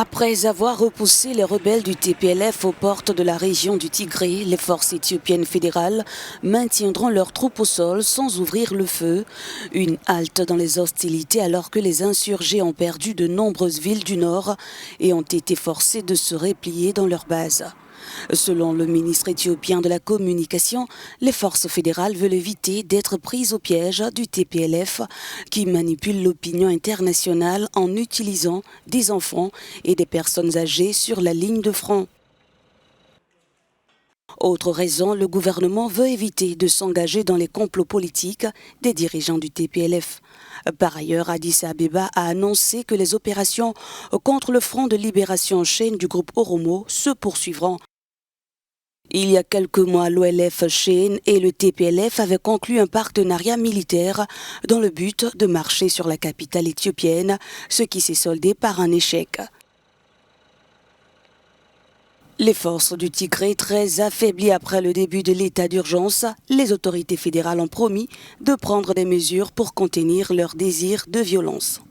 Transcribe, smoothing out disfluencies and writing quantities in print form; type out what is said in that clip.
Après avoir repoussé les rebelles du TPLF aux portes de la région du Tigré, les forces éthiopiennes fédérales maintiendront leurs troupes au sol sans ouvrir le feu. Une halte dans les hostilités alors que les insurgés ont perdu de nombreuses villes du nord et ont été forcés de se replier dans leur base. Selon le ministre éthiopien de la Communication, les forces fédérales veulent éviter d'être prises au piège du TPLF qui manipule l'opinion internationale en utilisant des enfants et des personnes âgées sur la ligne de front. Autre raison, le gouvernement veut éviter de s'engager dans les complots politiques des dirigeants du TPLF. Par ailleurs, Addis Abeba a annoncé que les opérations contre le Front de libération en chaîne du groupe Oromo se poursuivront. Il y a quelques mois, l'OLF Shein et le TPLF avaient conclu un partenariat militaire dans le but de marcher sur la capitale éthiopienne, ce qui s'est soldé par un échec. Les forces du Tigré, très affaiblies après le début de l'état d'urgence, les autorités fédérales ont promis de prendre des mesures pour contenir leur désir de violence.